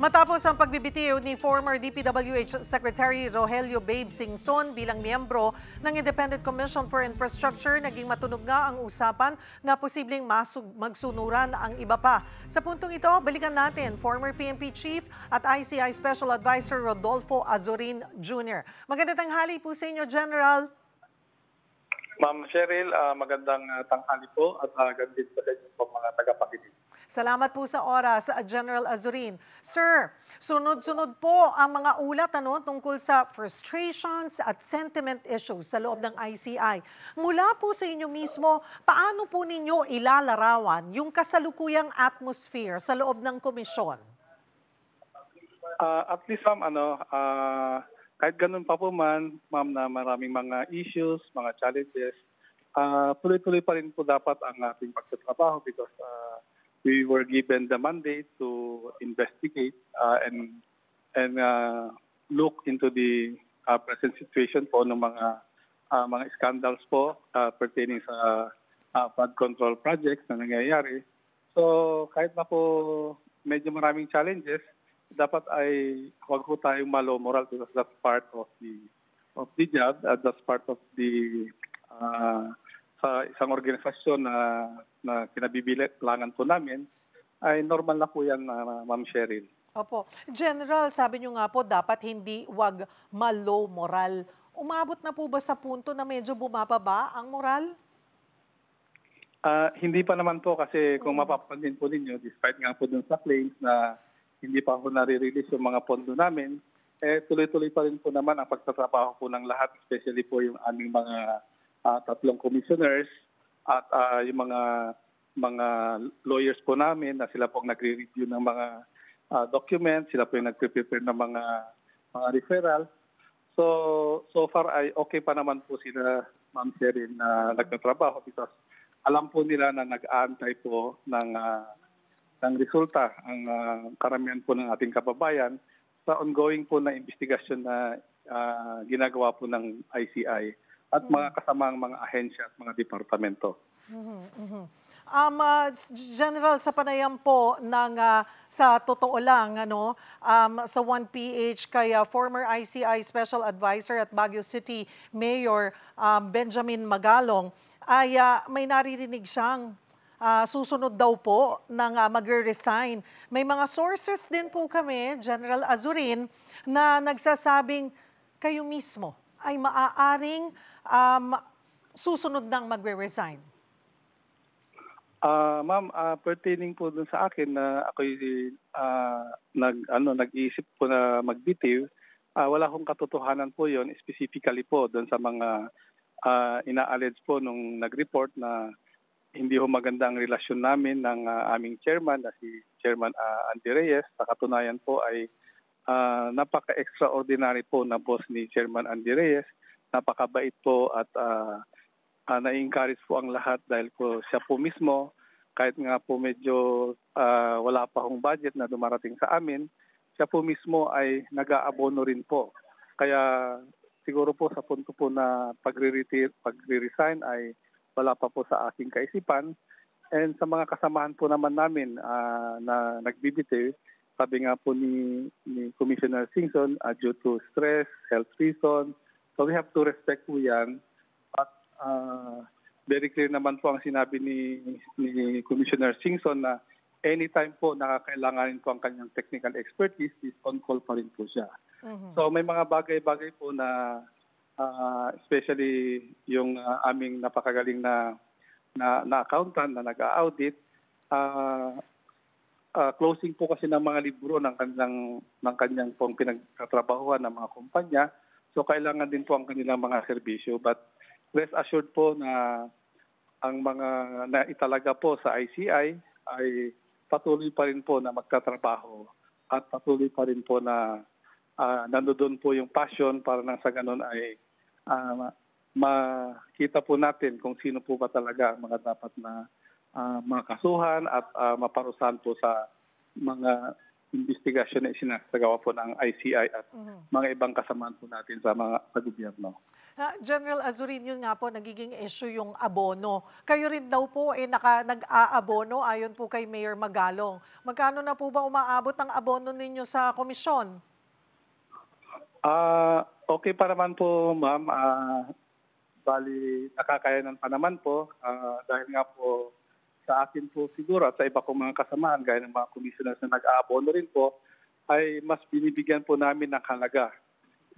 Matapos ang pagbibitiw ni former DPWH Secretary Rogelio Babe Singson bilang miyembro ng Independent Commission for Infrastructure, naging matunog nga ang usapan na posibleng magsunuran ang iba pa. Sa puntong ito, balikan natin former PNP Chief at ICI Special Advisor Rodolfo Azurin Jr. Magandang tanghali po sa inyo, General. Ma'am Cheryl, magandang tanghali po at gandit sa inyo po mga tagapakinig. Salamat po sa oras, General Azurin. Sir, sunod-sunod po ang mga ulat tungkol sa frustrations at sentiment issues sa loob ng ICI. Mula po sa inyo mismo, paano po ninyo ilalarawan yung kasalukuyang atmosphere sa loob ng komisyon? At least ma'am, kahit ganun pa po ma'am, na maraming mga issues, mga challenges, tuloy-tuloy pa rin po dapat ang ating pagtatrabaho because we were given the mandate to investigate and look into the present situation po ng mga scandals po pertaining sa flood control projects na nangyayari. So kahit na po medyo maraming challenges, dapat ay huwag po tayong malo moral because that's part of the job, that's part of the sa isang organisasyon na kinabibilangan po namin, ay normal na po yan, Ma'am Cheryl. Opo. General, sabi niyo nga po, dapat wag malo moral. Umabot na po ba sa punto na medyo bumababa ang moral? Hindi pa naman po kasi kung mapapansin po ninyo, despite nga po dun sa claims na hindi pa po nare-release yung mga pondo namin, tuloy-tuloy pa rin po naman ang pagtatrabaho po ng lahat, especially po yung aming mga tatlong commissioners at yung mga lawyers po namin na sila po nagre-review ng mga documents, sila po yung nagpe-prepare ng mga referrals. So far ay okay pa naman po sila, Ma'am Sherin, na nagtatrabaho because alam po nila na nag-aantay po ng resulta ang karamihan po ng ating kababayan sa ongoing po na investigasyon na ginagawa po ng ICI at mga kasamang mga ahensya at mga departamento. General, sa panayam po ng sa totoo lang sa 1PH kay former ICI Special Advisor at Baguio City Mayor Benjamin Magalong ay may naririnig siyang susunod daw po ng magre-resign. May mga sources din po kami, General Azurin, na nagsasabing kayo mismo ay maaaring susunod nang magre-resign. Ma'am, pertaining po dun sa akin na ako'y nag-iisip po na magbitiw, wala akong katotohanan po yon, specifically po dun sa mga ina-allege po nung nag-report na hindi ho maganda ang relasyon namin ng aming chairman na si Chairman Andy Reyes. Sa katunayan po ay napaka-extraordinary po na boss ni Chairman Andy Reyes. Napakabait po at na-encourage po ang lahat dahil po siya po mismo, kahit nga po medyo wala pa hong budget na dumarating sa amin, siya po mismo ay nag-aabono rin po. Kaya siguro po sa punto po na pagre-resign ay wala pa po sa aking kaisipan. And sa mga kasamahan po naman namin na nagbibitiw, sabi nga po ni Commissioner Singson, due to stress, health reason, so we have to respect po yan. At very clear naman po ang sinabi ni Commissioner Singson na anytime po nakakailanganin po ang kanyang technical expertise, is on call pa rin po siya. So may mga bagay-bagay po na especially yung aming napakagaling na accountant na nag-audit, closing po kasi ng mga libro ng kanyang pong pinagtatrabahuan ng mga kumpanya. So kailangan din po ang kanilang mga serbisyo. But rest assured po na ang mga naitalaga po sa ICI ay patuloy pa rin po na magtatrabaho at patuloy pa rin po na nandoon po yung passion para nang sa ganun ay makita po natin kung sino po ba talaga ang mga dapat na mga kasuhan at maparusahan po sa mga investigasyon na isinasagawa po ng ICI at mga ibang kasamaan po natin sa mga gobyerno. General Azurin, yun nga po, nagiging issue yung abono. Kayo rin daw po nag-aabono ayon po kay Mayor Magalong. Magkano na po ba umaabot ang abono ninyo sa komisyon? Okay pa naman po, ma'am. Bali, nakakayanan pa naman po. Dahil nga po sa akin po siguro at sa iba kong mga kasamaan, gaya ng mga commissioners na nag-aabono rin po, ay mas binibigyan po namin ng halaga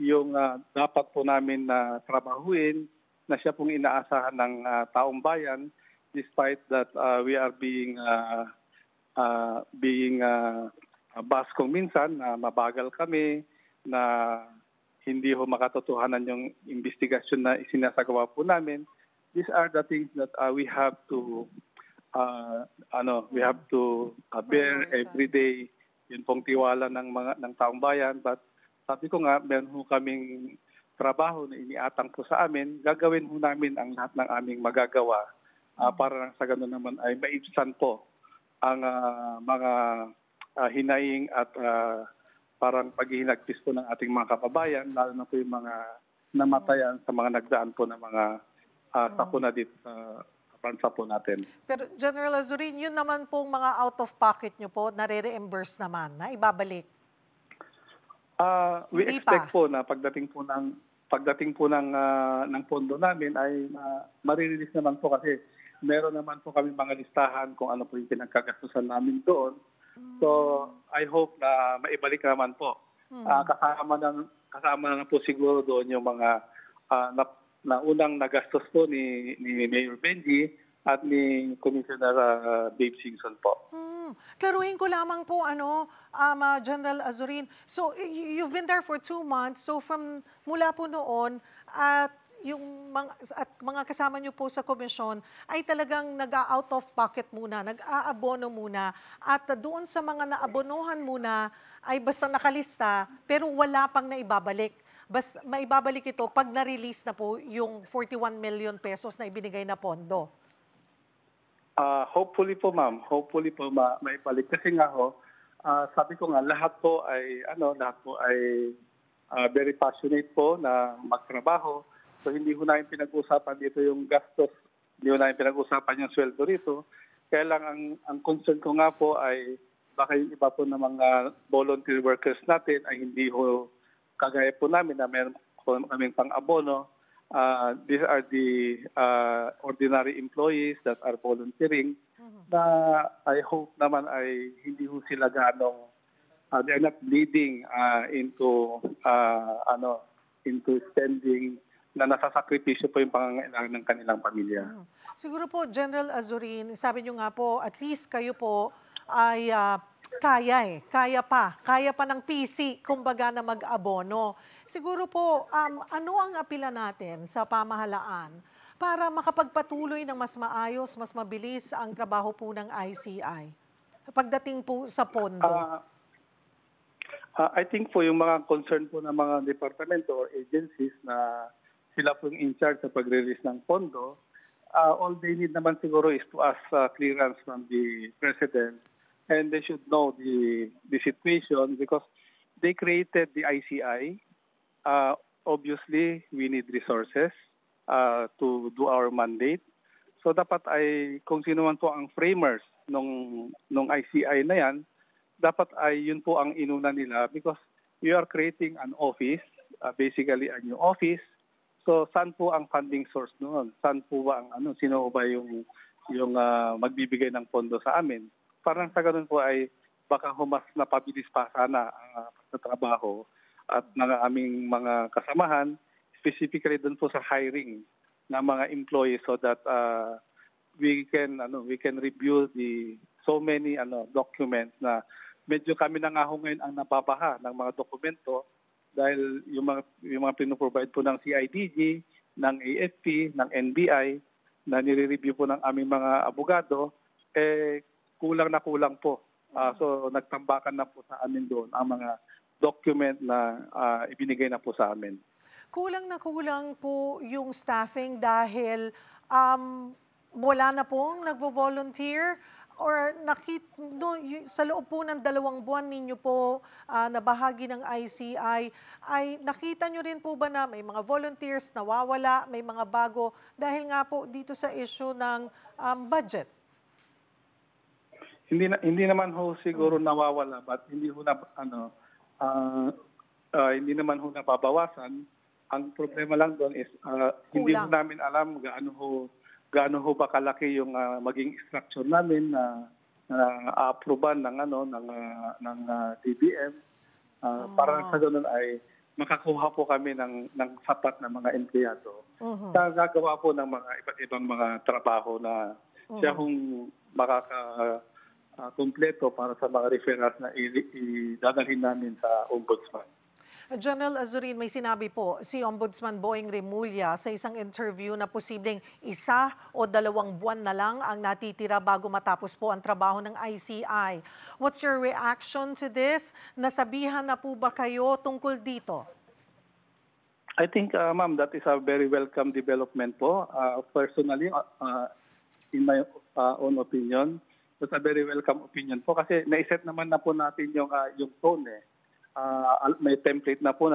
yung dapat po namin na trabahuin na siya pong inaasahan ng taong bayan despite that we are being based kung minsan na mabagal kami, na hindi ho makatotohanan yung investigasyon na isinasagawa po namin. These are the things that we have to bear every day. Yun pong tiwala ng taong bayan. But sabi ko nga, meron ho kaming trabaho na iniatang po sa amin. Gagawin ho namin ang lahat ng aming magagawa para sa ganun naman ay maibsan po ang mga hinaing at parang paghihinagpis po ng ating mga kababayan, lalo na po yung mga namatayan sa mga nagdaan po ng mga sakuna dito sa bansa po natin. Pero General Azurin, yun naman pong mga out of pocket nyo po, nare-reimburse naman, na ibabalik? We expect po na pagdating po ng pondo namin ay marirelease naman po kasi meron naman po kami mga listahan kung ano po yung pinagkagastusan namin doon. So I hope na maibalik naman po. Kasama na po siguro doon yung mga na unang nagastos po ni Mayor Benji at ni Commissioner Babe Singson po. Klaruhin ko lamang po, General Azurin. So, you've been there for 2 months. So, mula po noon, at yung mga kasama nyo po sa komisyon ay talagang nag-out of pocket muna, nag-aabono muna. At doon sa mga naabonohan muna ay basta nakalista, pero wala pang naibabalik. Basta maibabalik ito pag na-release na po yung 41 million pesos na ibinigay na pondo. Hopefully po, ma'am. Hopefully po maibalik. Kasi nga sabi ko nga, lahat po ay very passionate po na magtrabaho. So hindi ko na yung pinag-usapan dito yung gastos. Hindi ko na yung pinag-usapan yung sweldo rito. Kaya lang ang concern ko nga po ay baka yung iba po ng mga volunteer workers natin ay hindi ho kagaya po namin na meron po kaming pang-abono. These are the ordinary employees that are volunteering na I hope naman ay hindi ho sila ganong they're not bleeding into spending na nasasakripisyo po yung pangangailangan ng kanilang pamilya. Siguro po, General Azurin, sabi nyo nga po, at least kayo po ay kaya pa ng PC, kumbaga na mag-abono. Siguro po, ano ang apila natin sa pamahalaan para makapagpatuloy ng mas maayos, mas mabilis ang trabaho po ng ICI pagdating po sa pondo? I think po yung mga concern po ng mga departamento or agencies na sila po yung in charge sa pag-release ng pondo, all they need naman siguro is to ask clearance from the President. And they should know the situation because they created the ICI. Obviously, we need resources to do our mandate. So dapat ay kung sino man po ang framers nung ICI na yan, dapat ay yun po ang inuna nila because we are creating an office, basically a new office. So saan po ang funding source noon? Saan po ba ang sino ba yung magbibigay ng pondo sa amin? Parang sa ganun po ay baka mas napabilis pa sana ang pagtatrabaho at ng aming mga kasamahan, specifically doon po sa hiring ng mga employees so that we can review the so many documents na medyo kami na nga ho ngayon ang nababaha ng mga dokumento dahil yung mga pinoprovide po ng CIDG, ng AFP, ng NBI na nire-review po ng aming mga abogado, kulang po. So nagtambakan na po sa amin doon ang mga document na ibinigay na po sa amin. Kulang po yung staffing dahil wala na pong nagvo-volunteer Or sa loob po ng 2 buwan ninyo po na bahagi ng ICI, ay nakita nyo rin po ba na may mga volunteers nawawala, may mga bago, dahil nga po dito sa issue ng budget? Hindi naman ho siguro nawawala, but hindi ho na hindi naman ho nababawasan. Ang problema lang doon is hindi ho Kulang. namin alam gaano ho ba kalaki yung maging structure namin na a-approvean ng DBM. Para sa ganun ay makakuha po kami ng sapat na mga empleyado sa gagawa po ng mga iba't ibang mga trabaho na siya hong makaka-kumpleto para sa mga referrals na idadalhin namin sa Ombudsman. General Azurin, may sinabi po si Ombudsman Boying Remulla sa isang interview na posibleng 1 o 2 buwan na lang ang natitira bago matapos po ang trabaho ng ICI. What's your reaction to this? Nasabihan na po ba kayo tungkol dito? I think, ma'am, that is a very welcome development po. Personally, in my own opinion, that's a very welcome opinion po kasi naiset naman na po natin yung tone eh. May template na po na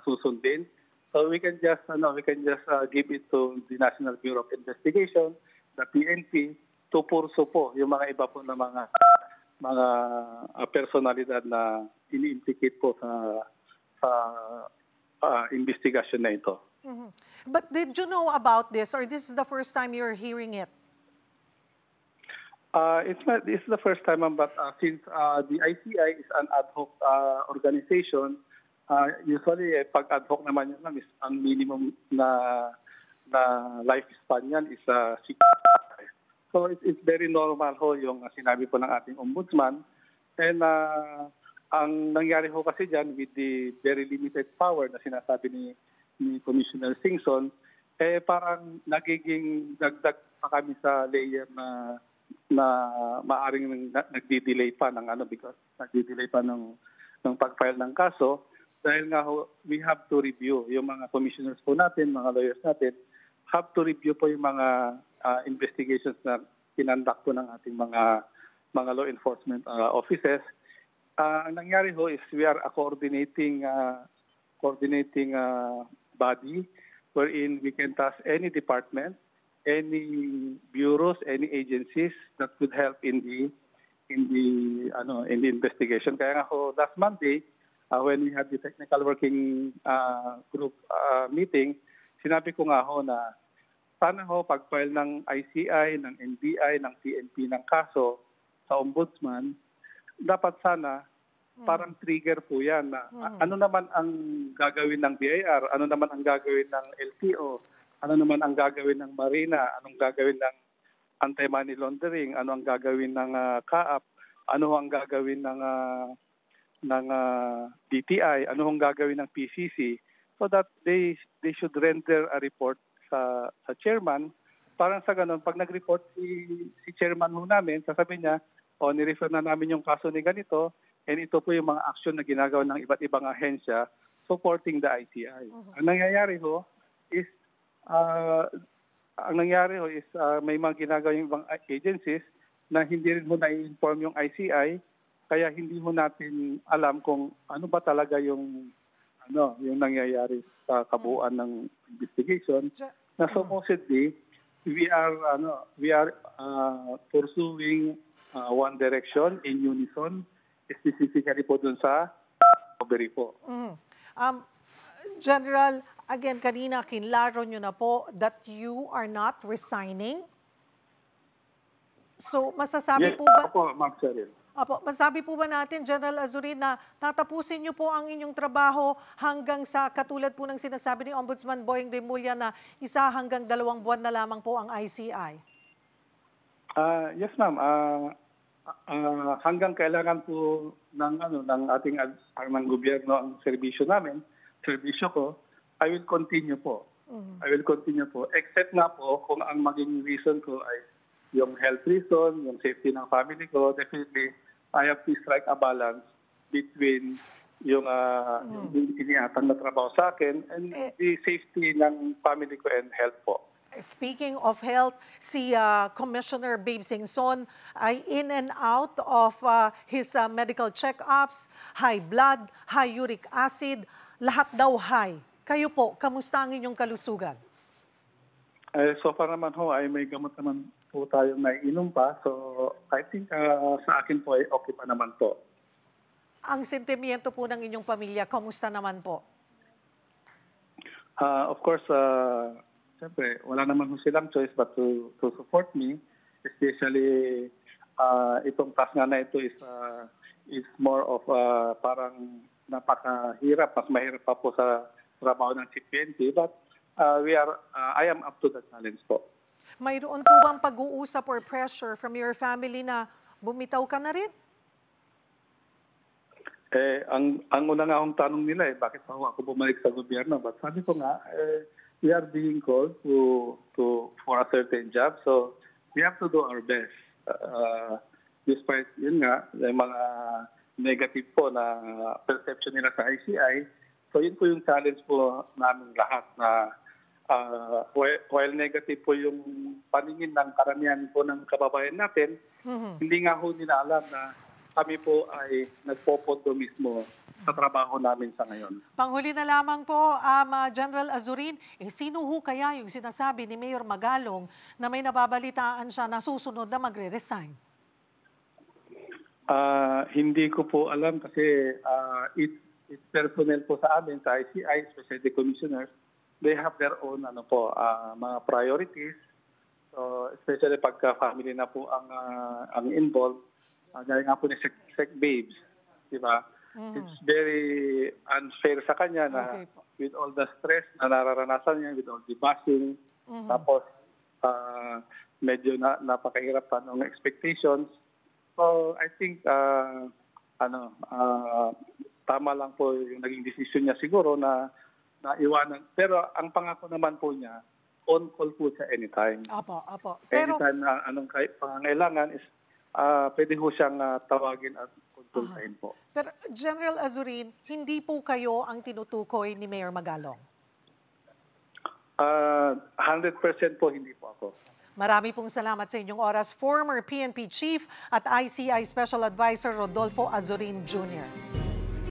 susundin. So we can just give it to the National Bureau of Investigation, the PNP, to pursue po yung mga iba po na mga personalidad na ini-implicate po sa investigasyon na ito. But did you know about this, or this is the first time you're hearing it? This is the first time, but since the ICI is an ad hoc organization, usually pag ad hoc naman yun, is ang minimum na lifespan yan is 6 years. So it's very normal ho yung sinabi po ng ating ombudsman. And ang nangyari ho kasi dyan with the very limited power na sinasabi ni Commissioner Singson, parang nagiging dagdag pa kami sa layer na maaring nagdi-delay pa because nagdi-delay pa ng pag-file ng kaso dahil nga we have to review yung mga commissioners po natin, mga lawyers natin, have to review po yung mga investigations na kinandak po ng ating mga law enforcement offices. Ang nangyari ho is we are a coordinating body wherein we can task any department, any bureaus, any agencies that could help in the investigation. Kaya nga ho, last Monday, when we had the technical working group meeting, sinabi ko nga ho na sana ho pag-file ng ICI, ng NBI, ng PNP ng kaso sa Ombudsman, dapat sana parang trigger po yan na ano naman ang gagawin ng BIR, ano naman ang gagawin ng LTO, ano naman ang gagawin ng Marina, anong gagawin ng anti-money laundering, ano ang gagawin ng CAAP, ano ang gagawin ng DTI, ano ang gagawin ng PCC, so that they should render a report sa chairman. Parang sa ganun, pag nag-report si chairman ho namin, sasabihin niya, ni-refer na namin yung kaso ni ganito, and ito po yung mga action na ginagawa ng iba't ibang ahensya supporting the ICI. Ang nangyayari ho is may mga ginagawa yung ibang agencies na hindi rin ho na-inform yung ICI, kaya hindi ho natin alam kung ano ba talaga yung nangyayari sa kabuuan ng investigation. Na supposedly we are pursuing one direction in unison, specifically po dun sa robbery po. General, again, kanina kinlaro nyo na po that you are not resigning. So, masasabi Yes, po ba... Opo, Ma'am Cheryl. Apo, masabi po ba natin, General Azurin, na tatapusin nyo po ang inyong trabaho hanggang sa katulad po ng sinasabi ni Ombudsman Boying Remulla na 1 hanggang 2 buwan na lamang po ang ICI? Yes, ma'am. Hanggang kailangan po ng ating armang gobyerno ang serbisyo ko, I will continue po. I will continue po. Except nga po kung ang maging reason ko ay yung health reason, yung safety ng family ko, definitely I have to strike a balance between yung iniatang na trabaho sa akin and the safety ng family ko and health po. Speaking of health, si Commissioner Babe Singson ay in and out of his medical check-ups, high blood, high uric acid, lahat daw high. Kayo po, kamusta ang inyong kalusugan? So far naman ho ay may gamot naman po tayong naiinom pa. So I think sa akin po ay okay pa naman po. Ang sentimiento po ng inyong pamilya, kamusta naman po? Of course, siyempre, wala naman ho silang choice but to support me. Especially, itong task nga na ito is more of parang napakahirap. Mas mahirap pa po sa trabaho ng CPNP. But I am up to the challenge po. Mayroon po bang pag-uusap or pressure from your family na bumitaw ka na rin? Ang una nga akong tanong nila bakit pa ako bumalik sa gobyerno? But sabi ko nga, we are being called for a certain job, so we have to do our best. Despite yun nga, yung mga negative po na perception nila sa ICI, so yun po yung challenge po namin lahat na while negative po yung paningin ng karamihan po ng kababayan natin, hindi nga po nila alam na kami po ay nagpopondo mismo sa trabaho namin sa ngayon. Panghuli na lamang po, General Azurin, sino ho kaya yung sinasabi ni Mayor Magalong na may nababalitaan siya na susunod na magre-resign? Hindi ko po alam kasi it's personnel po sa amin, sa ICI, especially the commissioners. They have their own mga priorities. So, especially pagka family na po ang involved. Gaya nga po ni Sec Babes, di ba? It's very unfair sa kanya na with all the stress na nararanasan niya, with all the bashing, tapos medyo napakahirap pa ng expectations. So I think tama lang po yung naging decision niya siguro na iwanan. Pero ang pangako naman po niya, on call po siya anytime. Apo. Pero anytime na anong pangangailangan is pwede ho siyang tawagin at konsultahin po. Pero General Azurin, hindi po kayo ang tinutukoy ni Mayor Magalong? 100% po hindi po ako. Marami pong salamat sa inyong oras. Former PNP Chief at ICI Special Advisor Rodolfo Azurin Jr.